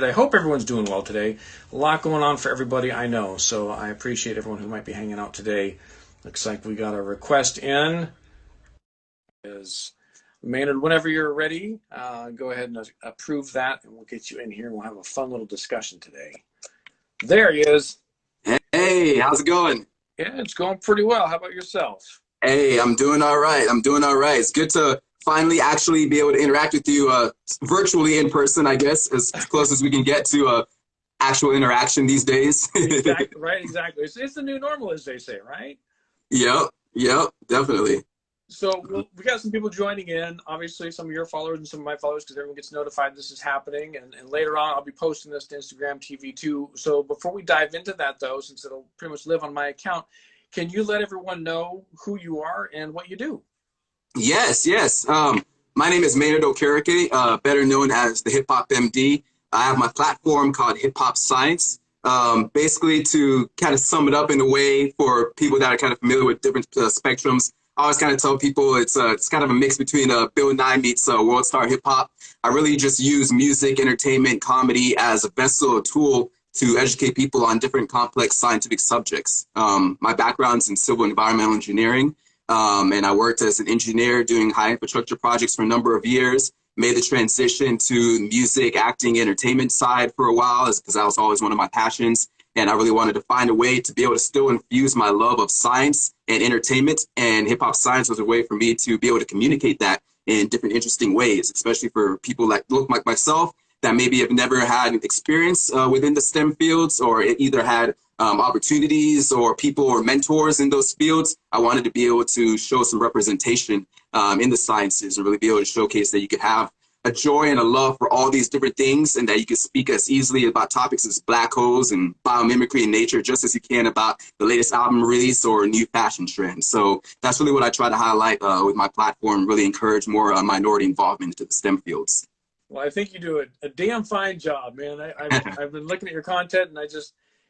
I hope everyone's doing well today. A lot going on for everybody I know, so I appreciate everyone who might be hanging out today. Looks like we got a request in. Is Maynard, whenever you're ready, go ahead and approve that, and we'll get you in here, and we'll have a fun little discussion today. There he is. Hey, how's it going? Yeah, it's going pretty well. How about yourself? Hey, I'm doing all right. I'm doing all right. It's good to finally actually be able to interact with you virtually in person, I guess, as close as we can get to actual interaction these days. Exactly, right, exactly. It's the new normal, as they say, right? Yep, yep, definitely. So we got some people joining in, obviously some of your followers and some of my followers, because everyone gets notified this is happening. And later on, I'll be posting this to Instagram TV too. So before we dive into that, though, since it'll pretty much live on my account, can you let everyone know who you are and what you do? Yes, yes. My name is Maynard Okereke, better known as the Hip Hop MD. I have my platform called Hip Hop Science. Basically, to kind of sum it up in a way for people that are kind of familiar with different spectrums, I always kind of tell people it's kind of a mix between Bill Nye meets World Star Hip Hop. I really just use music, entertainment, comedy as a vessel, a tool to educate people on different complex scientific subjects. My background's in civil environmental engineering. And I worked as an engineer doing high infrastructure projects for a number of years, made the transition to music, acting, entertainment side for a while because that was always one of my passions. And I really wanted to find a way to be able to still infuse my love of science and entertainment. And hip hop science was a way for me to be able to communicate that in different interesting ways, especially for people that look like myself that maybe have never had experience within the STEM fields or either had opportunities or people or mentors in those fields. I wanted to be able to show some representation in the sciences and really be able to showcase that you could have a joy and a love for all these different things and that you can speak as easily about topics as black holes and biomimicry and nature just as you can about the latest album release or new fashion trend. So that's really what I try to highlight with my platform, really encourage more minority involvement into the STEM fields. Well, I think you do a damn fine job, man. I've been looking at your content, and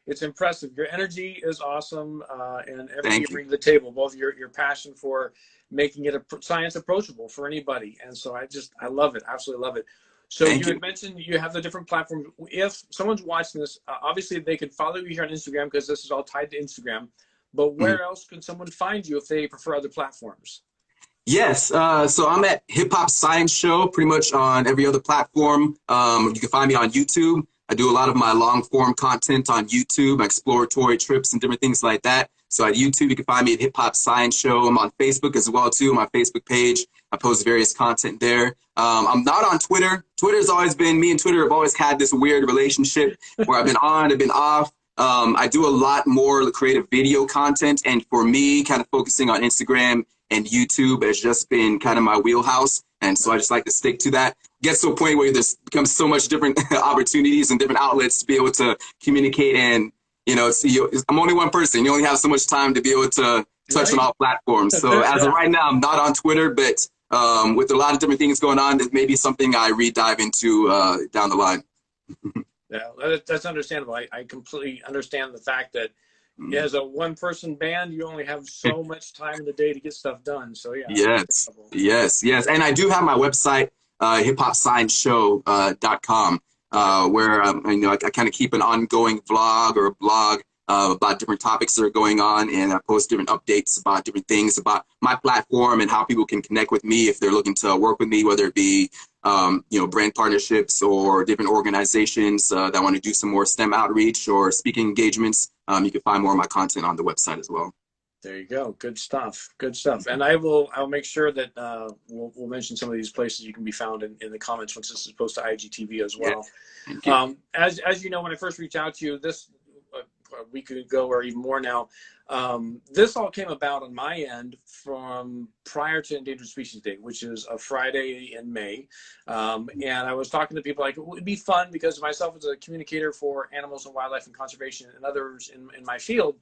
it's impressive. Your energy is awesome, and everything you bring to the table, both your passion for making it science approachable for anybody. And so I love it, absolutely love it. So you had mentioned you have the different platforms. If someone's watching this, obviously they could follow you here on Instagram because this is all tied to Instagram. But where else can someone find you if they prefer other platforms? Yes, so I'm at Hip Hop Science Show pretty much on every other platform. You can find me on YouTube. I do a lot of my long form content on YouTube, exploratory trips and different things like that. So at YouTube, you can find me at Hip Hop Science Show. I'm on Facebook as well too, my Facebook page. I post various content there. I'm not on Twitter. Twitter's always been, me and Twitter have always had this weird relationship where I've been on, I've been off. I do a lot more creative video content, and for me, kind of focusing on Instagram and YouTube has just been kind of my wheelhouse. And so I just like to stick to that. Gets to a point where there's becomes so much different opportunities and different outlets to be able to communicate. And, you know, I'm only one person. You only have so much time to be able to touch on all platforms. So as of right now, I'm not on Twitter, but with a lot of different things going on, it may be something I re-dive into down the line. Yeah, that's understandable. I completely understand the fact that as a one-person band, you only have so much time in the day to get stuff done. So yeah. Yes, yes, yes. And I do have my website, hiphopscienceshow.com, where I kind of keep an ongoing vlog or a blog about different topics that are going on, and I post different updates about different things about my platform and how people can connect with me if they're looking to work with me, whether it be brand partnerships or different organizations that want to do some more STEM outreach or speaking engagements. You can find more of my content on the website as well. There you go. Good stuff. Good stuff. And I'll make sure that we'll mention some of these places you can be found in the comments once this is posted to IGTV as well. Yeah. As you know, when I first reached out to you, this a week ago or even more now, this all came about on my end from prior to Endangered Species Day, which is a Friday in May. And I was talking to people like, it would be fun because myself as a communicator for animals and wildlife and conservation and others in my field,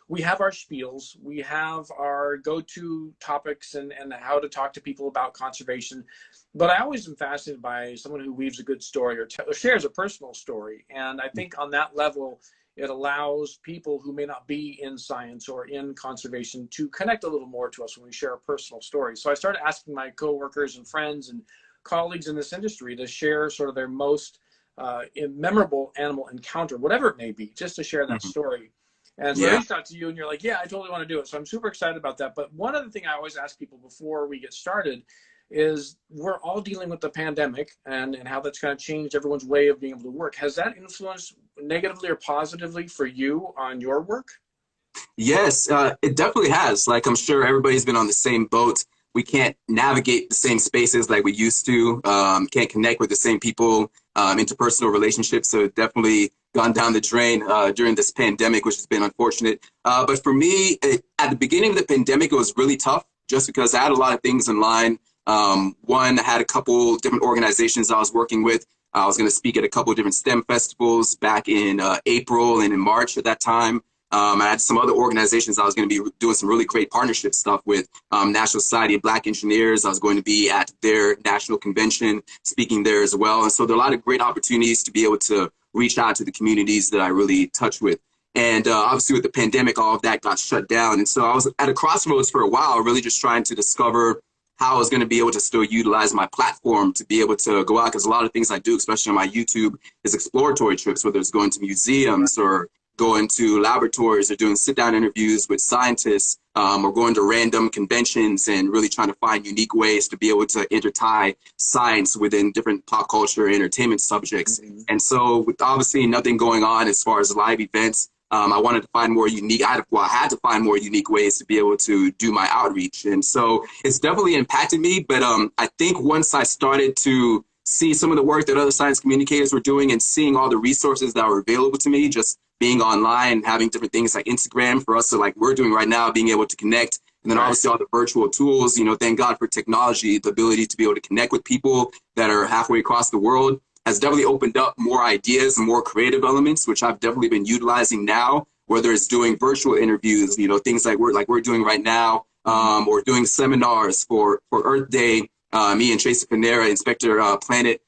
we have our spiels, we have our go-to topics and how to talk to people about conservation. But I always am fascinated by someone who weaves a good story or shares a personal story. And I think on that level, it allows people who may not be in science or in conservation to connect a little more to us when we share a personal story. So I started asking my coworkers and friends and colleagues in this industry to share sort of their most memorable animal encounter, whatever it may be, just to share that story. And so I reached out to you and you're like, yeah, I totally want to do it. So I'm super excited about that. But one other thing I always ask people before we get started is we're all dealing with the pandemic and how that's kind of changed everyone's way of being able to work. Has that influenced negatively or positively for you on your work? Yes, it definitely has. Like, I'm sure everybody's been on the same boat. We can't navigate the same spaces like we used to, can't connect with the same people, interpersonal relationships. So it definitely gone down the drain during this pandemic, which has been unfortunate. But for me, at the beginning of the pandemic, it was really tough just because I had a lot of things in line. One, I had a couple different organizations I was working with. I was going to speak at a couple of different STEM festivals back in April and in March at that time. I had some other organizations I was going to be doing some really great partnership stuff with. National Society of Black Engineers. I was going to be at their national convention, speaking there as well. And so there are a lot of great opportunities to be able to reach out to the communities that I really touch with. And obviously with the pandemic, all of that got shut down. And so I was at a crossroads for a while, really just trying to discover how I was going to be able to still utilize my platform to be able to go out, because a lot of things I do, especially on my YouTube, is exploratory trips, whether it's going to museums or going to laboratories or doing sit-down interviews with scientists, or going to random conventions and really trying to find unique ways to be able to intertie science within different pop culture entertainment subjects. And so with obviously nothing going on as far as live events, I wanted to find more unique, I had to find more unique ways to be able to do my outreach. And so it's definitely impacted me. But I think once I started to see some of the work that other science communicators were doing and seeing all the resources that were available to me, just being online, having different things like Instagram for us, so like we're doing right now, being able to connect, and then obviously all the virtual tools, you know, thank God for technology, the ability to be able to connect with people that are halfway across the world has definitely opened up more ideas and more creative elements, which I've definitely been utilizing now, whether it's doing virtual interviews, you know, things like we're doing right now, or doing seminars for Earth Day. Me and Tracy Panera, Inspector Planet,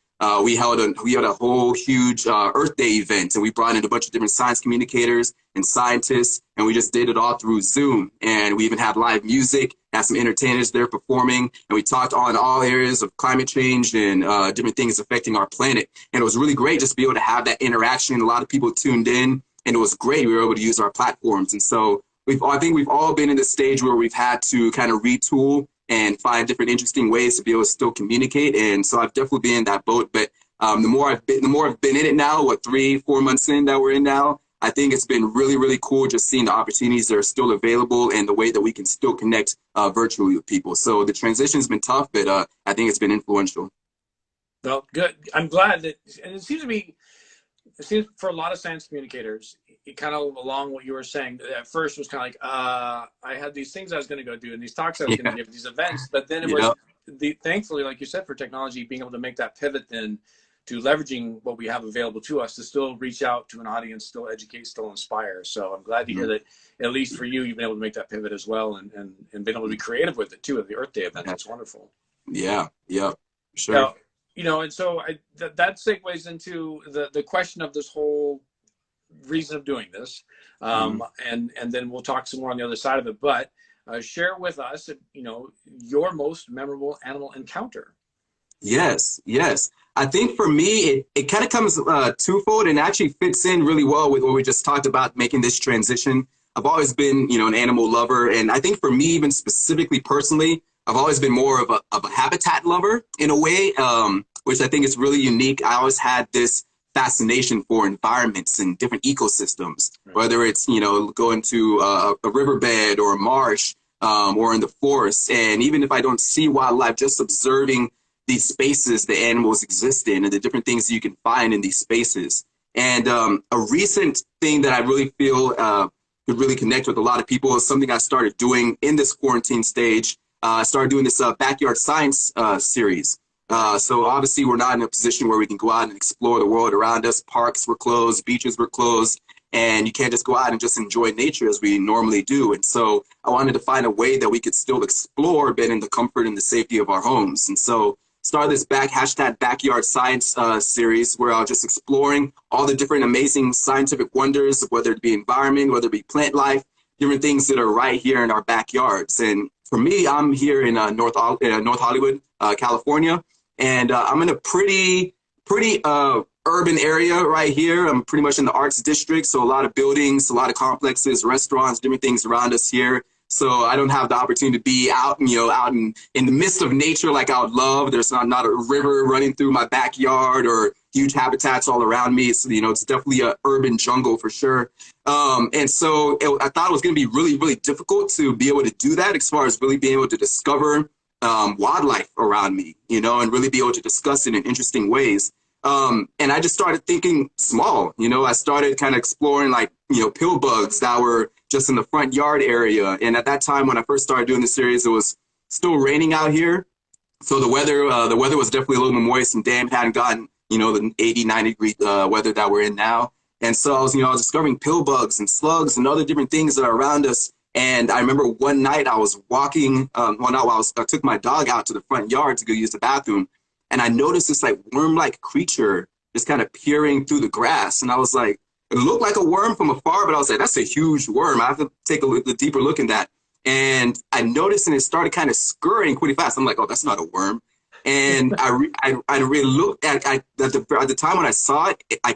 we had a whole huge Earth Day event, and we brought in a bunch of different science communicators and scientists, and we just did it all through Zoom. And we even had live music, had some entertainers there performing, and we talked on all areas of climate change and different things affecting our planet. And it was really great just to be able to have that interaction. A lot of people tuned in, and it was great. We were able to use our platforms. And so I think we've all been in the stage where we've had to kind of retool and find different interesting ways to be able to still communicate. And so I've definitely been in that boat. But the more I've been in it now, 3-4 months in that we're in now, I think it's been really, really cool just seeing the opportunities that are still available and the way that we can still connect virtually with people. So the transition's been tough, but I think it's been influential. Well, good. I'm glad that, and it seems for a lot of science communicators, it kind of along what you were saying, at first was kind of like, I had these things I was going to go do and these talks I was going to give, these events, but then it was, thankfully, like you said, for technology, being able to make that pivot then to leveraging what we have available to us to still reach out to an audience, still educate, still inspire. So I'm glad to hear that, at least for you, you've been able to make that pivot as well and been able to be creative with it too at the Earth Day event. That's wonderful. Yeah, sure. Now, you know, and so that segues into the question of this whole reason of doing this, and then we'll talk some more on the other side of it. But share with us, you know, your most memorable animal encounter. Yes. I think for me, it kind of comes twofold and actually fits in really well with what we just talked about, making this transition. I've always been, you know, an animal lover, and I think for me, even specifically personally, I've always been more of a habitat lover in a way, which I think is really unique. I always had this fascination for environments and different ecosystems, whether it's, you know, going to a riverbed or a marsh, or in the forest. And even if I don't see wildlife, just observing these spaces the animals exist in and the different things you can find in these spaces. And a recent thing that I really feel could really connect with a lot of people is something I started doing in this quarantine stage. I started doing this backyard science series. So obviously we're not in a position where we can go out and explore the world around us. Parks were closed, beaches were closed, and you can't just go out and just enjoy nature as we normally do. And so I wanted to find a way that we could still explore, but in the comfort and the safety of our homes. And so started this #backyard science series where I was just exploring all the different amazing scientific wonders, whether it be environment, whether it be plant life, different things that are right here in our backyards. And for me, I'm here in North Hollywood, California, and I'm in a pretty urban area right here. I'm pretty much in the arts district, so a lot of buildings, a lot of complexes, restaurants, different things around us here. So I don't have the opportunity to be out, out in the midst of nature like I would love. There's not a river running through my backyard or huge habitats all around me. It's, it's definitely an urban jungle for sure. And so I thought it was going to be really, really difficult to be able to do that as far as really being able to discover wildlife around me, and really be able to discuss it in interesting ways. And I just started thinking small, I started kind of exploring like, pill bugs that were just in the front yard area. And at that time, when I first started doing this series, it was still raining out here. So the weather was definitely a little more moist and damp, hadn't gotten, the 80, 90-degree weather that we're in now. And so I was discovering pill bugs and slugs and other different things that are around us. And I remember one night I was walking, I took my dog out to the front yard to go use the bathroom. And I noticed this like worm-like creature just kind of peering through the grass. And I was like, it looked like a worm from afar, but I was like, that's a huge worm. I have to take a deeper look at that. And I noticed, and it started kind of scurrying pretty fast. I'm like, oh, that's not a worm. And I really looked at the time when I saw it, I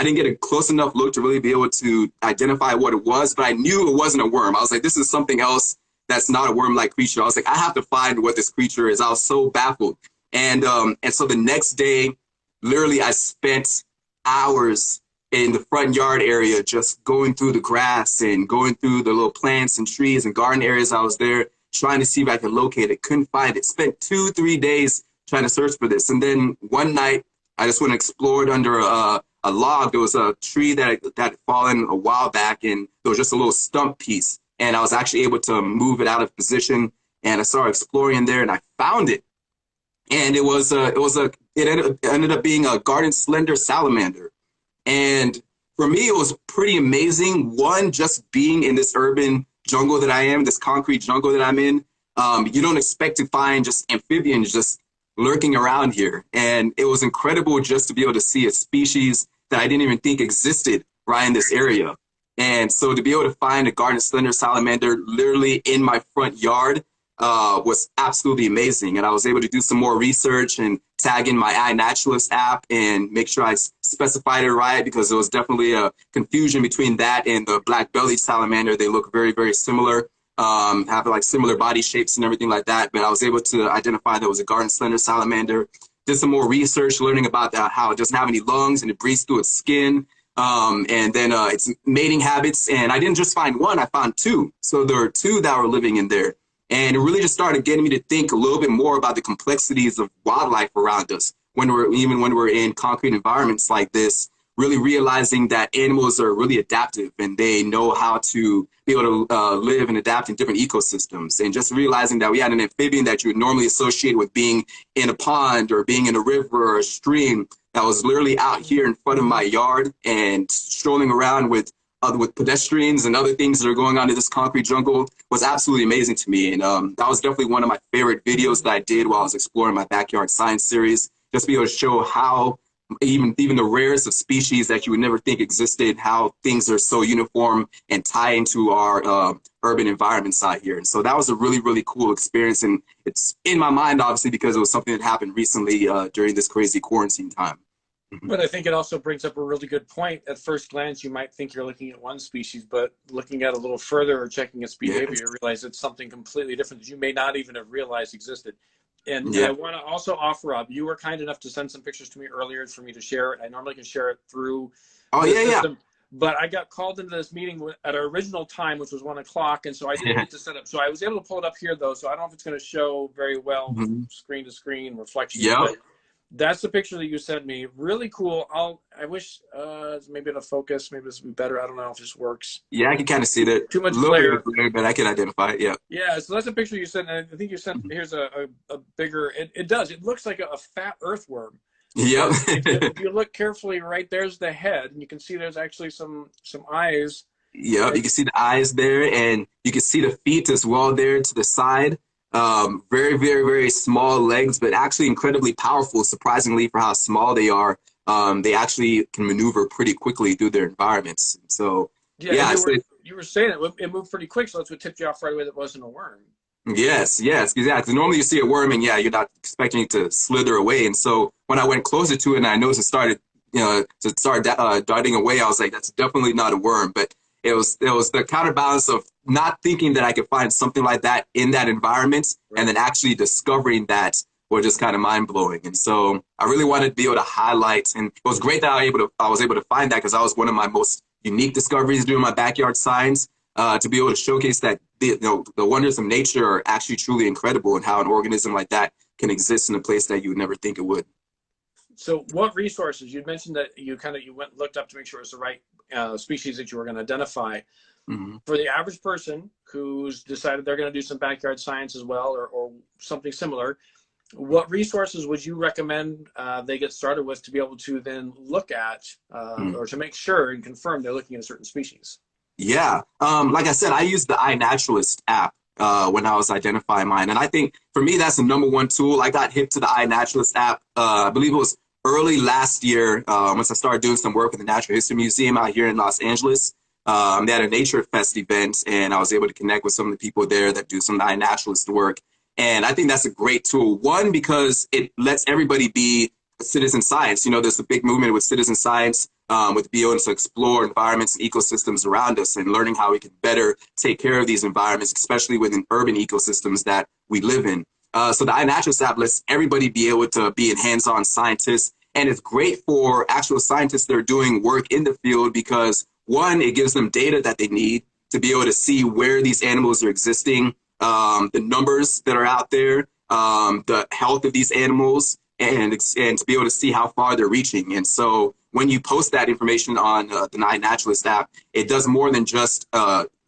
didn't get a close enough look to really be able to identify what it was, but I knew it wasn't a worm. I was like, this is something else that's not a worm-like creature. I was like, I have to find what this creature is. I was so baffled. And so the next day, literally, I spent hours in the front yard area, just going through the grass and going through the little plants and trees and garden areas. I was there trying to see if I could locate it. Couldn't find it. Spent 2-3 days trying to search for this. And then one night, I just went and explored under a log. There was a tree that had fallen a while back, and there was just a little stump piece. And I was actually able to move it out of position. And I started exploring there, and I found it. And it ended up being a garden slender salamander. And for me, it was pretty amazing. One, just being in this urban jungle that I am, this concrete jungle that I'm in, you don't expect to find just amphibians just lurking around here. And it was incredible just to be able to see a species that I didn't even think existed right in this area. And so to be able to find a garden slender salamander literally in my front yard was absolutely amazing. And I was able to do some more research and tag in my iNaturalist app and make sure I specified it right, because there was definitely a confusion between that and the black-bellied salamander. They look very, very similar, have like similar body shapes and everything like that. But I was able to identify that it was a garden slender salamander. Did some more research, learning about how it doesn't have any lungs and it breathes through its skin. And then its mating habits. And I didn't just find one, I found two. So there were two that were living in there. And it really just started getting me to think a little bit more about the complexities of wildlife around us when we're in concrete environments like this, really realizing that animals are really adaptive and they know how to be able to live and adapt in different ecosystems. And just realizing that we had an amphibian that you would normally associate with being in a pond or being in a river or a stream that was literally out here in front of my yard and strolling around with pedestrians and other things that are going on in this concrete jungle was absolutely amazing to me. And that was definitely one of my favorite videos that I did while I was exploring my backyard science series, just to be able to show how even the rarest of species that you would never think existed, how things are so uniform and tie into our urban environments out here. And so that was a really, really cool experience. And it's in my mind, obviously, because it was something that happened recently during this crazy quarantine time. But I think it also brings up a really good point. At first glance, you might think you're looking at one species, but looking at a little further or checking its behavior, you realize it's something completely different that you may not even have realized existed. And I want to also offer up, you were kind enough to send some pictures to me earlier for me to share it. I normally can share it through system, but I got called into this meeting at our original time, which was 1 o'clock. And so I didn't get to set up. So I was able to pull it up here though. So I don't know if it's going to show very well screen to screen reflection. That's the picture that you sent me. Really cool. I wish maybe it'll focus. Maybe this would be better. I don't know if this works. Yeah, I can kind of see that. Too much glare, but I can identify it. Yeah. Yeah. So that's a picture you sent. And I think you sent. Here's a bigger. It does. It looks like a fat earthworm. Yep. If you look carefully, right there's the head, and you can see there's actually some eyes. Yep. You can see the eyes there, and you can see the feet as well there to the side. Very, very, very small legs, but actually incredibly powerful, surprisingly, for how small they are. They actually can maneuver pretty quickly through their environments. So, you were saying it moved pretty quick, so that's what tipped you off right away that it wasn't a worm. Yes, yes, exactly. 'Cause normally you see a worm and yeah, you're not expecting it to slither away. And so when I went closer to it and I noticed it started, to start darting away, I was like, that's definitely not a worm. But it was the counterbalance of not thinking that I could find something like that in that environment, and Right. then actually discovering that was just kind of mind blowing. And so I really wanted to be able to highlight, and it was great that I was able to find that because that was one of my most unique discoveries doing my backyard science, to be able to showcase that the wonders of nature are actually truly incredible, and how an organism like that can exist in a place that you would never think it would. So what resources, you'd mentioned that you went and looked up to make sure it was the right species that you were going to identify. Mm-hmm. For the average person who's decided they're going to do some backyard science as well, or something similar, what resources would you recommend they get started with to be able to then look at or to make sure and confirm they're looking at a certain species? Yeah. Like I said, I used the iNaturalist app when I was identifying mine. And I think for me, that's the number one tool. I got hip to the iNaturalist app, I believe it was early last year, once I started doing some work with the Natural History Museum out here in Los Angeles. They had a Nature Fest event, and I was able to connect with some of the people there that do some iNaturalist work. And I think that's a great tool. One, because it lets everybody be citizen science. There's a big movement with citizen science, with being able to explore environments and ecosystems around us and learning how we can better take care of these environments, especially within urban ecosystems that we live in. So the iNaturalist app lets everybody be able to be a hands-on scientist. And it's great for actual scientists that are doing work in the field because, one, it gives them data that they need to be able to see where these animals are existing, the numbers that are out there, the health of these animals, and to be able to see how far they're reaching. And so when you post that information on the iNaturalist app, it does more than just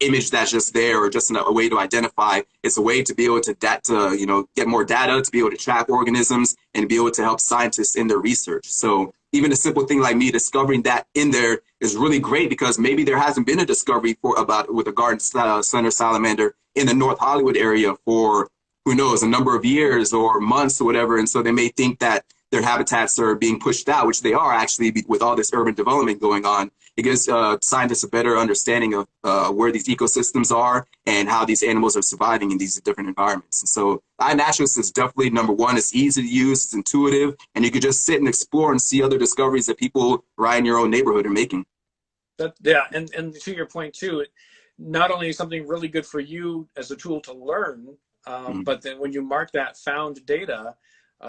image that's just there or just a way to identify. It's a way to be able to get more data, to be able to track organisms, and to be able to help scientists in their research. So even a simple thing like me discovering that in there is really great because maybe there hasn't been a discovery with a garden center salamander in the North Hollywood area for, who knows, a number of years or months or whatever. And so they may think that their habitats are being pushed out, which they are actually with all this urban development going on. It gives scientists a better understanding of where these ecosystems are and how these animals are surviving in these different environments. And so iNaturalist is definitely number one. It's easy to use, it's intuitive, and you could just sit and explore and see other discoveries that people right in your own neighborhood are making. Yeah, and to your point too, it not only is something really good for you as a tool to learn, but then when you mark that found data,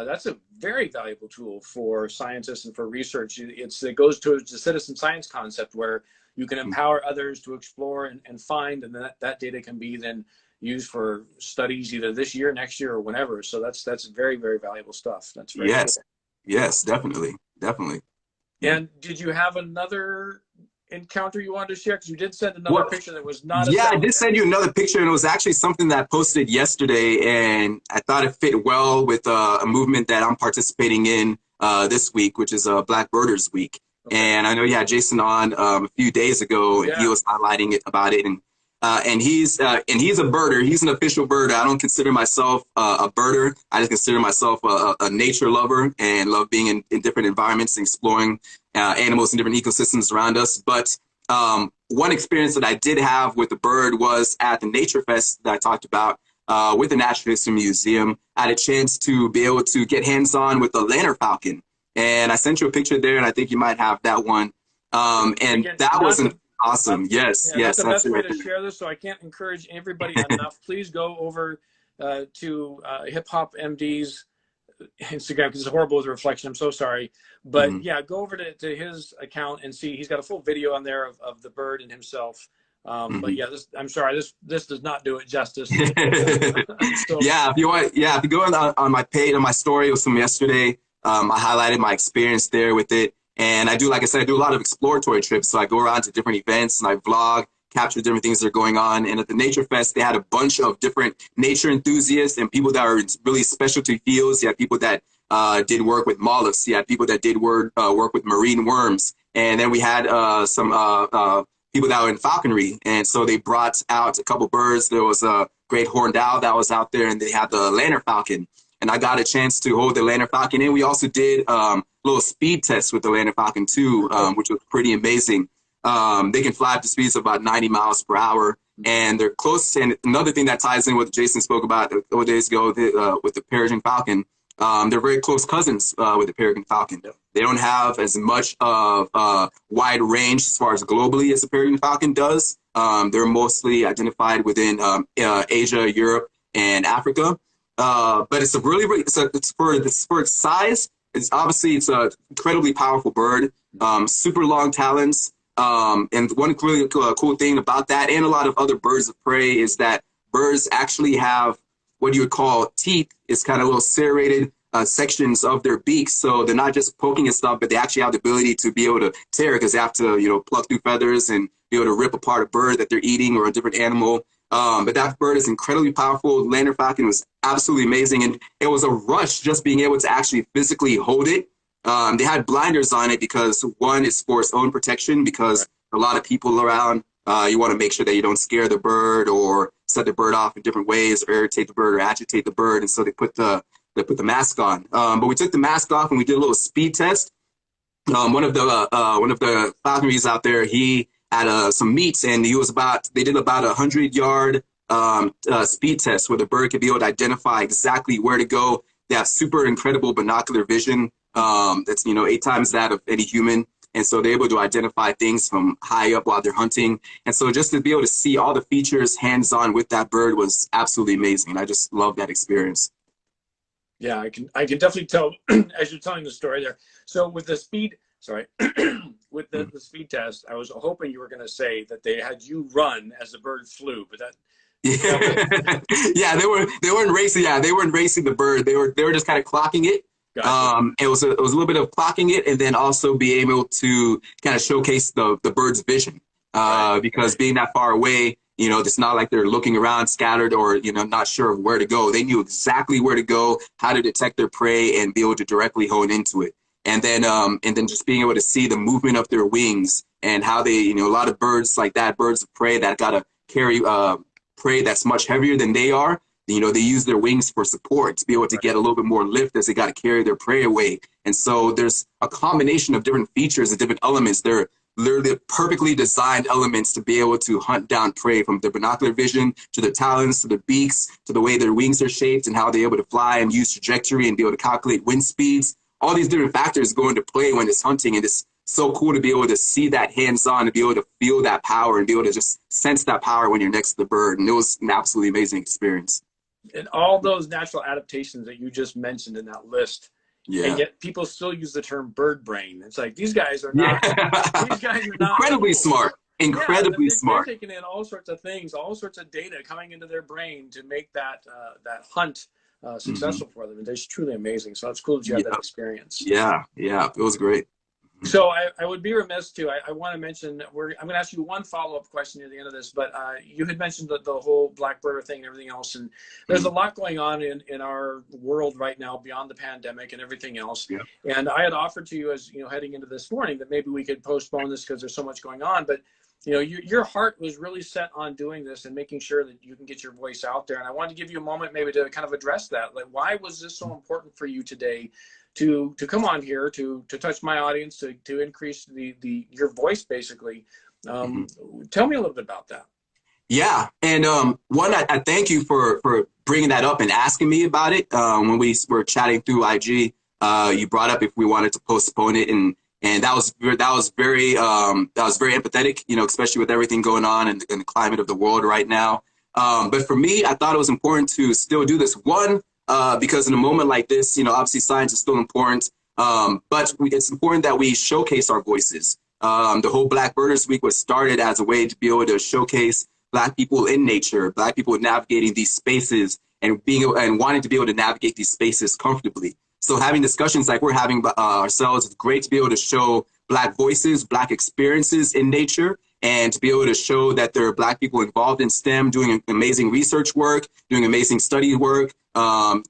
that's a very valuable tool for scientists and for research. It goes towards the citizen science concept where you can empower others to explore and find, and that data can be then used for studies either this year, next year, or whenever. So that's very, very valuable stuff. That's very Yes, cool. yes, definitely, definitely. And did you have another encounter you wanted to share? Because you did send another Well, picture that was not a yeah, I did salamander. send you another picture, and it was actually something that I posted yesterday, and I thought it fit well with a movement that I'm participating in this week, which is Black Birders Week. Okay. And I know you had Jason on a few days ago, and he Yeah. was highlighting it about it. And he's a birder. He's an official birder. I don't consider myself a birder. I just consider myself a nature lover and love being in different environments and exploring animals and different ecosystems around us. But one experience that I did have with the bird was at the Nature Fest that I talked about with the Natural History Museum. I had a chance to be able to get hands-on with the lantern falcon. And I sent you a picture there, and I think you might have that one. And Again, that was an awesome. Yes, not yes, the that's best it way right to share this, so I can't encourage everybody there. enough. Please go over to Hip Hop MD's Instagram, because it's horrible as a reflection. I'm so sorry. But yeah, go over to his account and see. He's got a full video on there of the bird and himself. But yeah, I'm sorry, this does not do it justice. So Yeah, if you go on my page, on my story, it was from yesterday. I highlighted my experience there with it. And like I said, I do a lot of exploratory trips. So I go around to different events and I vlog, capture different things that are going on. And at the Nature Fest, they had a bunch of different nature enthusiasts and people that are in really specialty fields. You had people that did work with mollusks. You had people that did work with marine worms. And then we had some people that were in falconry. And so they brought out a couple birds. There was a great horned owl that was out there, and they had the lantern falcon. And I got a chance to hold the lantern falcon. And we also did little speed tests with the lantern falcon too, which was pretty amazing. They can fly up to speeds of about 90 miles per hour. and they're close. And another thing that ties in what Jason spoke about a couple days ago with the peregrine falcon, they're very close cousins with the peregrine falcon. Yep. They don't have as much of a wide range as far as globally as the peregrine falcon does. They're mostly identified within Asia, Europe, and Africa. But it's a really it's for its size. It's an incredibly powerful bird. Super long talons. And one really cool thing about that, and a lot of other birds of prey, is that birds actually have what you would call teeth. It's kind of little serrated sections of their beaks, so they're not just poking at stuff, but they actually have the ability to be able to tear, because they have to pluck through feathers and be able to rip apart a bird that they're eating or a different animal. But that bird is incredibly powerful. Maynard falcon was absolutely amazing, and it was a rush just being able to actually physically hold it. They had blinders on it because, one, is for its own protection, because a lot of people around, you want to make sure that you don't scare the bird or set the bird off in different ways or irritate the bird or agitate the bird, and so they put the mask on. But we took the mask off and we did a little speed test. One of the falconries out there, he had some meets, and they did about 100-yard speed test where the bird could be able to identify exactly where to go. They have super incredible binocular vision. That's 8 times that of any human. And so they're able to identify things from high up while they're hunting. And so just to be able to see all the features hands-on with that bird was absolutely amazing. I just love that experience. Yeah, I can definitely tell as you're telling the story there. So with the speed, with the speed test, I was hoping you were going to say that they had you run as the bird flew, but that. Yeah, they weren't racing. Yeah, they weren't racing the bird. They were just kind of clocking it. Gotcha. It was a little bit of clocking it, and then also be able to kind of showcase the bird's vision. Because being that far away, it's not like they're looking around scattered or, not sure of where to go. They knew exactly where to go, how to detect their prey, and be able to directly hone into it. And then just being able to see the movement of their wings and how they, a lot of birds like that, birds of prey that got to carry prey that's much heavier than they are. They use their wings for support to be able to get a little bit more lift as they got to carry their prey away. And so there's a combination of different features and different elements. They're literally perfectly designed elements to be able to hunt down prey, from their binocular vision to their talons to their beaks to the way their wings are shaped and how they're able to fly and use trajectory and be able to calculate wind speeds. All these different factors go into play when it's hunting, and it's so cool to be able to see that hands-on and be able to feel that power and be able to just sense that power when you're next to the bird. And it was an absolutely amazing experience. And all those natural adaptations that you just mentioned in that list, and yet people still use the term bird brain. It's like these guys are not. These guys are not incredibly smart. Incredibly smart. They're taking in all sorts of things, all sorts of data coming into their brain to make that hunt successful for them. And it's truly amazing. So it's cool that you had that experience. Yeah, it was great. So I would be remiss too. I want to mention I'm going to ask you one follow-up question near the end of this, but you had mentioned the whole black birder thing and everything else, and there's a lot going on in our world right now beyond the pandemic and everything else. Yeah. And I had offered to you, as heading into this morning, that maybe we could postpone this because there's so much going on. But your heart was really set on doing this and making sure that you can get your voice out there. And I wanted to give you a moment maybe to kind of address that. Like, why was this so important for you today? To come on here, to touch my audience, to increase your voice, basically. Tell me a little bit about that. Yeah, and one, I thank you for bringing that up and asking me about it. When we were chatting through IG, you brought up if we wanted to postpone it, and that was very empathetic, especially with everything going on in the climate of the world right now. But for me, I thought it was important to still do this. One, because in a moment like this, obviously science is still important, but it's important that we showcase our voices. The whole Black Birders Week was started as a way to be able to showcase Black people in nature, Black people navigating these spaces and wanting to be able to navigate these spaces comfortably. So having discussions like we're having ourselves, it's great to be able to show Black voices, Black experiences in nature, and to be able to show that there are Black people involved in STEM, doing amazing research work, doing amazing study work,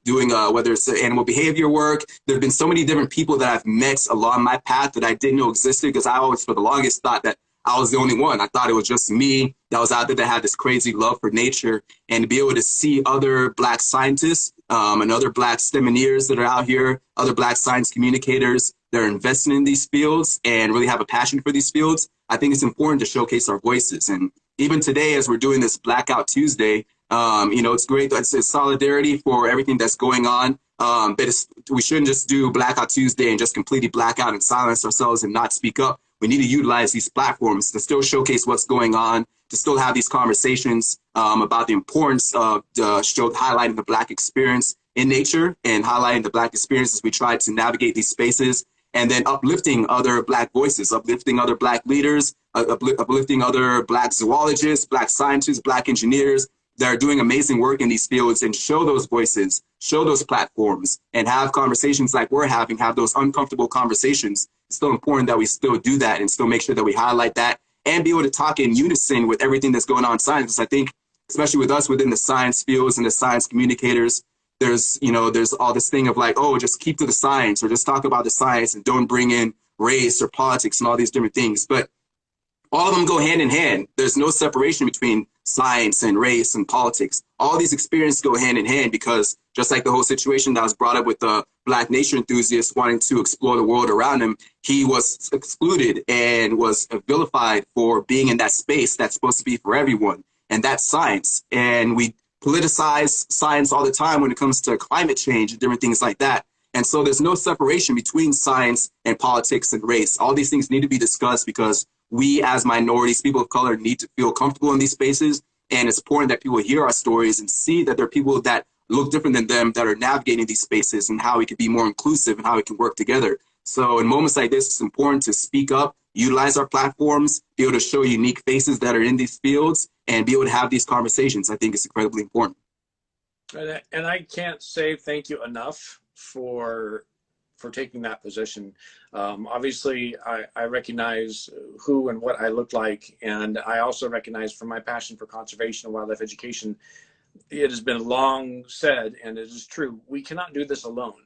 doing whether it's animal behavior work. There have been so many different people that I've met along my path that I didn't know existed, because I always, for the longest, thought that I was the only one. I thought it was just me that was out there that had this crazy love for nature. And to be able to see other Black scientists and other Black STEMineers that are out here, other Black science communicators that are investing in these fields and really have a passion for these fields, I think it's important to showcase our voices. And even today, as we're doing this Blackout Tuesday, you know, it's great. It's solidarity for everything that's going on. But we shouldn't just do Blackout Tuesday and just completely black out and silence ourselves and not speak up. We need to utilize these platforms to still showcase what's going on, to still have these conversations about the importance of highlighting the Black experience in nature and highlighting the Black experience as we try to navigate these spaces, and then uplifting other Black voices, uplifting other Black leaders, uplifting other Black zoologists, Black scientists, Black engineers that are doing amazing work in these fields, and show those voices, show those platforms, and have conversations like we're having, have those uncomfortable conversations. It's still important that we still do that and still make sure that we highlight that and be able to talk in unison with everything that's going on in science. Because I think, especially with us within the science fields and the science communicators, there's all this thing of like, oh, just keep to the science or just talk about the science and don't bring in race or politics and all these different things. But all of them go hand in hand. There's no separation between science and race and politics. All these experiences go hand in hand, because just like the whole situation that was brought up with the Black nature enthusiast wanting to explore the world around him, he was excluded and was vilified for being in that space that's supposed to be for everyone. And that's science. And we politicize science all the time when it comes to climate change and different things like that. And so there's no separation between science and politics and race. All these things need to be discussed, because we as minorities, people of color, need to feel comfortable in these spaces. And it's important that people hear our stories and see that there are people that look different than them that are navigating these spaces, and how we can be more inclusive and how we can work together. So in moments like this, it's important to speak up, utilize our platforms, be able to show unique faces that are in these fields, and be able to have these conversations. I think it's incredibly important. And I can't say thank you enough for taking that position. Obviously, I recognize who and what I look like, and I also recognize, from my passion for conservation and wildlife education, it has been long said, and it is true, we cannot do this alone.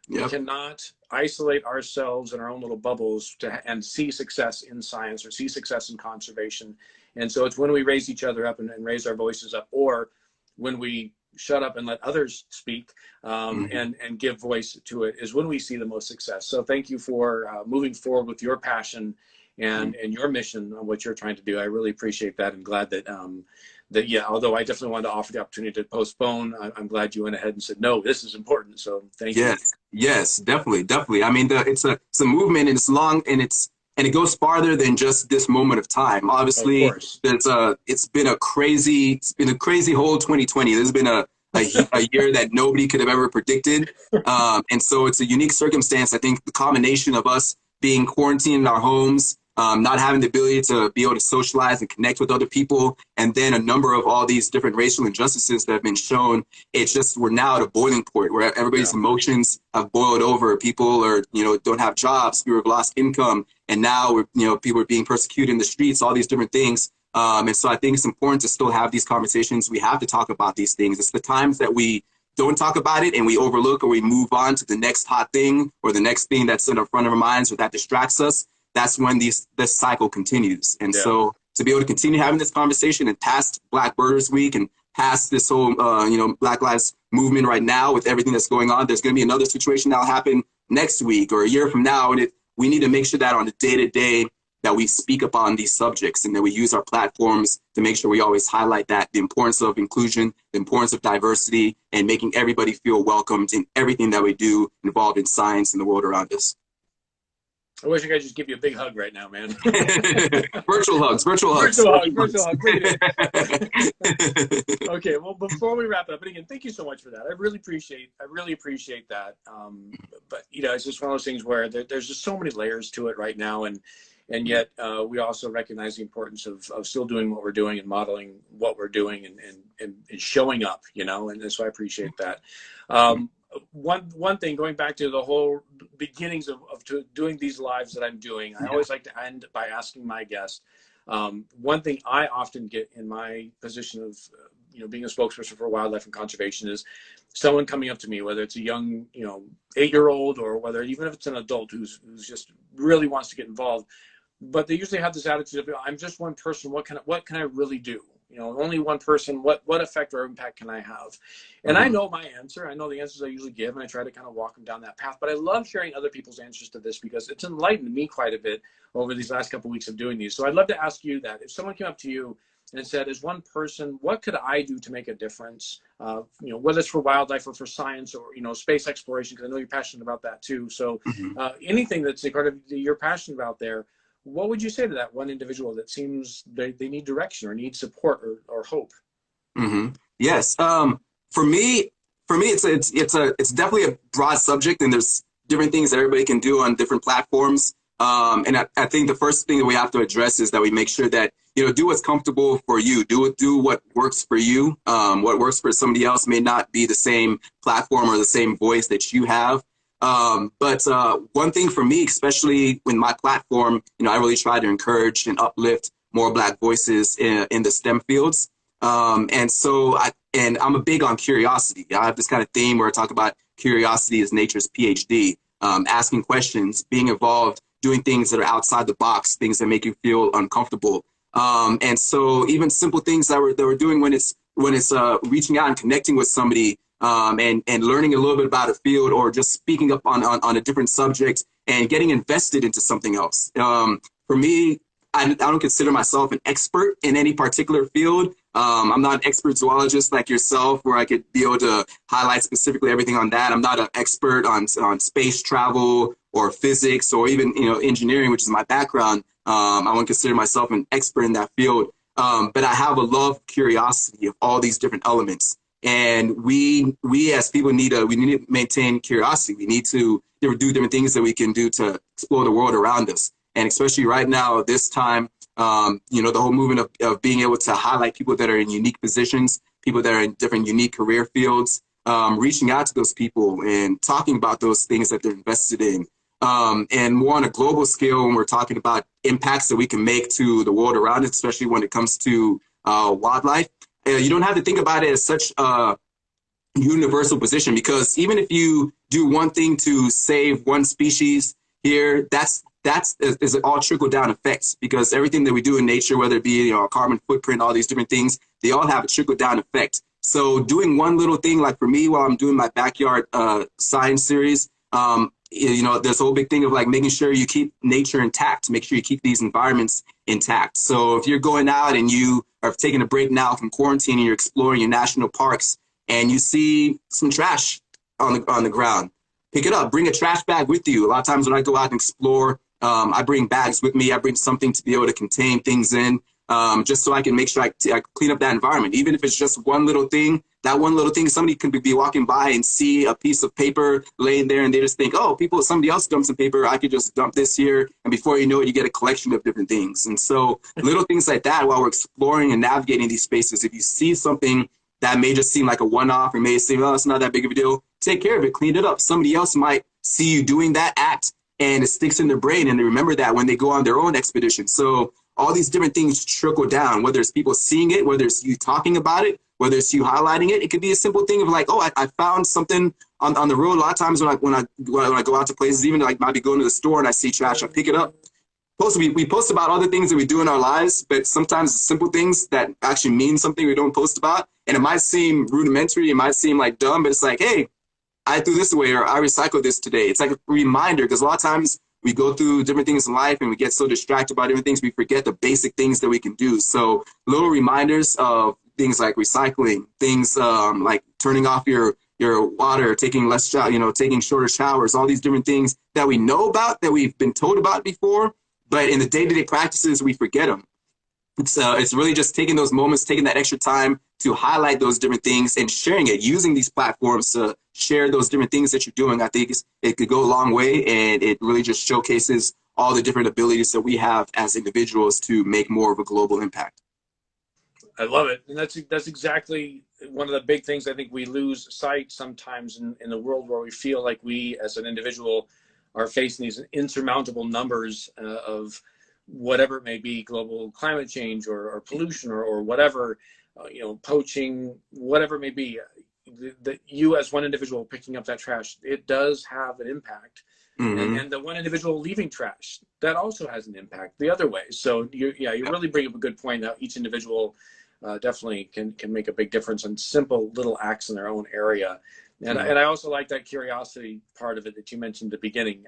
Yep. We cannot isolate ourselves in our own little bubbles and see success in science or see success in conservation. And so it's when we raise each other up and raise our voices up, or when we shut up and let others speak and give voice to it, is when we see the most success. So thank you for moving forward with your passion and your mission on what you're trying to do. I really appreciate that, and glad that yeah, although I definitely wanted to offer the opportunity to postpone, I'm glad you went ahead and said, no, this is important. So thank you. Yes, definitely. I mean, it's a movement, and it's long, and it goes farther than just this moment of time. Obviously, it's been a crazy whole 2020. There's been a year that nobody could have ever predicted. And so it's a unique circumstance. I think the combination of us being quarantined in our homes, not having the ability to be able to socialize and connect with other people, and then a number of all these different racial injustices that have been shown, it's just, we're now at a boiling point where everybody's emotions have boiled over. People are, don't have jobs, people have lost income, and now people are being persecuted in the streets, all these different things. And so I think it's important to still have these conversations. We have to talk about these things. It's the times that we don't talk about it and we overlook, or we move on to the next hot thing or the next thing that's in the front of our minds or that distracts us. That's when this cycle continues. And so to be able to continue having this conversation and past Black Birders Week and past this whole, Black Lives Movement right now with everything that's going on, there's going to be another situation that'll happen next week or a year from now. And we need to make sure that on the day-to-day that we speak upon these subjects, and that we use our platforms to make sure we always highlight that, the importance of inclusion, the importance of diversity, and making everybody feel welcomed in everything that we do involved in science and the world around us. I wish I could just give you a big hug right now, man. Virtual hugs. Virtual hug. Okay, well, before we wrap it up, and again, thank you so much for that. I really appreciate that. But it's just one of those things where there's just so many layers to it right now, and yet we also recognize the importance of still doing what we're doing and modeling what we're doing and showing up, and so I appreciate that. One thing, going back to the whole beginnings of doing these lives that I'm doing, I always like to end by asking my guests. One thing I often get in my position of being a spokesperson for wildlife and conservation is someone coming up to me, whether it's a young 8-year-old or whether even if it's an adult who's just really wants to get involved, but they usually have this attitude of, I'm just one person, what can I really do? Only one person, what effect or impact can I have? And I know my answer. I know the answers I usually give, and I try to kind of walk them down that path. But I love hearing other people's answers to this, because it's enlightened me quite a bit over these last couple of weeks of doing these. So I'd love to ask you that. If someone came up to you and said, as one person, what could I do to make a difference? You know, whether it's for wildlife or for science or, you know, space exploration, because I know you're passionate about that too. So anything that's a part of you're passionate about there, what would you say to that one individual that seems they need direction or need support or hope? Yes. For me, it's definitely a broad subject, and there's different things that everybody can do on different platforms. And I think the first thing that we have to address is that we make sure that, you know, do what's comfortable for you. Do what works for you. What works for somebody else may not be the same platform or the same voice that you have. But one thing for me, especially with my platform, you know, I really try to encourage and uplift more Black voices in the STEM fields. And I'm a big on curiosity. I have this kind of theme where I talk about curiosity as nature's PhD, asking questions, being involved, doing things that are outside the box, things that make you feel uncomfortable. And so even simple things that we're doing when it's reaching out and connecting with somebody, and learning a little bit about a field, or just speaking up on a different subject and getting invested into something else. For me, I don't consider myself an expert in any particular field. I'm not an expert zoologist like yourself, where I could be able to highlight specifically everything on that. I'm not an expert on space travel or physics or even, you know, engineering, which is my background. I wouldn't consider myself an expert in that field. But I have a love, curiosity of all these different elements. And we as people need to maintain curiosity. We need to do different things that we can do to explore the world around us. And especially right now, this time, you know, the whole movement of being able to highlight people that are in unique positions, people that are in different unique career fields, reaching out to those people and talking about those things that they're invested in. And more on a global scale, when we're talking about impacts that we can make to the world around us, especially when it comes to wildlife. You don't have to think about it as such a universal position, because even if you do one thing to save one species here, that's all trickle down effects, because everything that we do in nature, whether it be, you know, a carbon footprint, all these different things, they all have a trickle down effect. So doing one little thing, like for me, while I'm doing my backyard science series, you know, there's a whole big thing of like making sure you keep nature intact, make sure you keep these environments intact. So if you're going out and you are taking a break now from quarantine and you're exploring your national parks and you see some trash on the ground, pick it up, bring a trash bag with you. A lot of times when I go out and explore, I bring bags with me. I bring something to be able to contain things in, just so I can make sure I clean up that environment. Even if it's just one little thing, that one little thing, somebody could be walking by and see a piece of paper laying there and they just think, oh, somebody else dumped some paper, I could just dump this here. And before you know it, you get a collection of different things. And so little things like that, while we're exploring and navigating these spaces, if you see something that may just seem like a one-off or may seem, oh, it's not that big of a deal, take care of it, clean it up. Somebody else might see you doing that act and it sticks in their brain and they remember that when they go on their own expedition. So all these different things trickle down, whether it's people seeing it, whether it's you talking about it, whether it's you highlighting it. It could be a simple thing of like, oh, I found something on the road. A lot of times when I go out to places, even like might be going to the store and I see trash, I pick it up. We post about other things that we do in our lives, but sometimes simple things that actually mean something we don't post about. And it might seem rudimentary, it might seem like dumb, but it's like, hey, I threw this away or I recycled this today. It's like a reminder, because a lot of times we go through different things in life and we get so distracted by different things, we forget the basic things that we can do. So little reminders of things like recycling, things like turning off your water, taking taking shorter showers, all these different things that we know about, that we've been told about before, but in the day-to-day practices, we forget them. It's really just taking those moments, taking that extra time to highlight those different things and sharing it, using these platforms to share those different things that you're doing. I think it could go a long way, and it really just showcases all the different abilities that we have as individuals to make more of a global impact. I love it. And that's exactly one of the big things I think we lose sight sometimes in the world, where we feel like we as an individual are facing these insurmountable numbers of whatever it may be, global climate change or pollution or whatever, poaching, whatever it may be, that you as one individual picking up that trash, it does have an impact. Mm-hmm. And the one individual leaving trash, that also has an impact the other way. So you really bring up a good point that each individual definitely can make a big difference in simple little acts in their own area. And I also like that curiosity part of it that you mentioned at the beginning.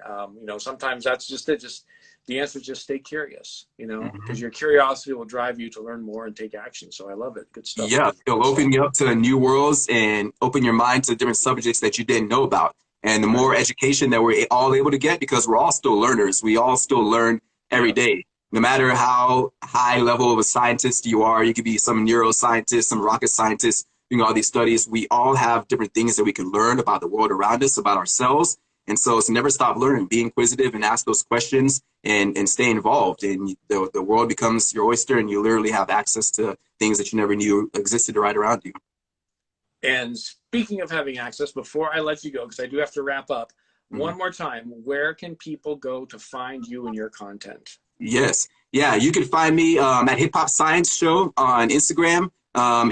Sometimes that's just it. Just the answer is just stay curious, because your curiosity will drive you to learn more and take action. So I love it. Good stuff. Yeah, it'll Good stuff. open you up to new worlds and open your mind to different subjects that you didn't know about. And the more education that we're all able to get, because we're all still learners, we all still learn every day. No matter how high level of a scientist you are, you could be some neuroscientist, some rocket scientist, doing all these studies. We all have different things that we can learn about the world around us, about ourselves. And so it's never stop learning, be inquisitive and ask those questions and stay involved. And the world becomes your oyster, and you literally have access to things that you never knew existed right around you. And speaking of having access, before I let you go, because I do have to wrap up, one more time, where can people go to find you and your content? Yes. Yeah, you can find me at Hip Hop Science Show on Instagram,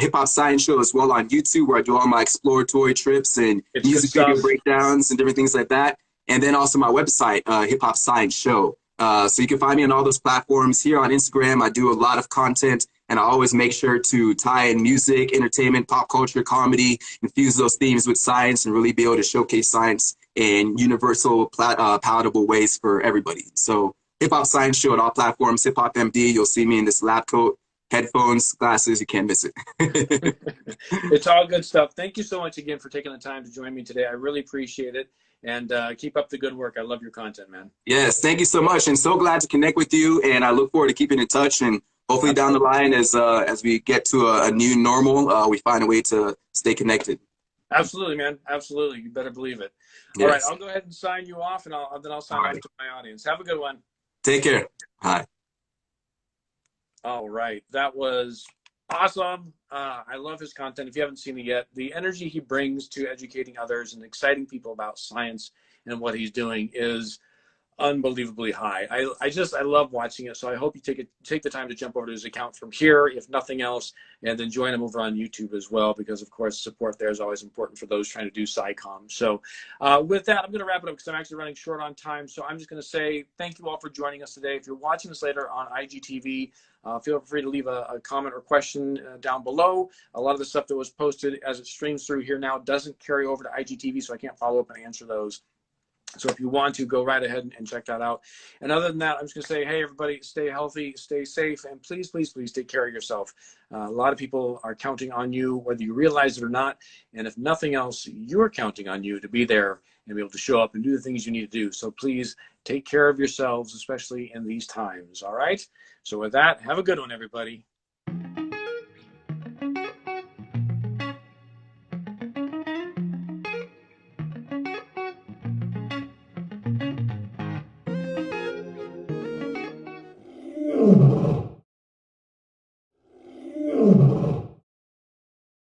Hip Hop Science Show as well on YouTube, where I do all my exploratory trips and music video breakdowns and different things like that. And then also my website, Hip Hop Science Show. So you can find me on all those platforms. Here on Instagram, I do a lot of content, and I always make sure to tie in music, entertainment, pop culture, comedy, infuse those themes with science, and really be able to showcase science in universal, palatable ways for everybody. So Hip Hop Science Show at all platforms, Hip Hop MD. You'll see me in this lab coat, headphones, glasses. You can't miss it. It's all good stuff. Thank you so much again for taking the time to join me today. I really appreciate it. And keep up the good work. I love your content, man. Yes, thank you so much. And so glad to connect with you. And I look forward to keeping in touch. And hopefully down the line, as we get to a new normal, we find a way to stay connected. Absolutely, man. Absolutely. You better believe it. Yes. All right. I'll go ahead and sign you off, and then I'll sign off to my audience. Have a good one. Take care. Bye. All right. That was awesome. I love his content. If you haven't seen it yet, the energy he brings to educating others and exciting people about science and what he's doing is unbelievably high. I love watching it. So I hope you take the time to jump over to his account from here, if nothing else, and then join him over on YouTube as well, because of course support there is always important for those trying to do SciComm. So with that, I'm going to wrap it up because I'm actually running short on time. So I'm just going to say thank you all for joining us today. If you're watching this later on IGTV, feel free to leave a comment or question down below. A lot of the stuff that was posted as it streams through here now doesn't carry over to IGTV, so I can't follow up and answer those. So if you want to, go right ahead and check that out. And other than that, I'm just going to say, hey, everybody, stay healthy, stay safe, and please, please, please take care of yourself. A lot of people are counting on you, whether you realize it or not. And if nothing else, you're counting on you to be there and be able to show up and do the things you need to do. So please take care of yourselves, especially in these times. All right? So with that, have a good one, everybody.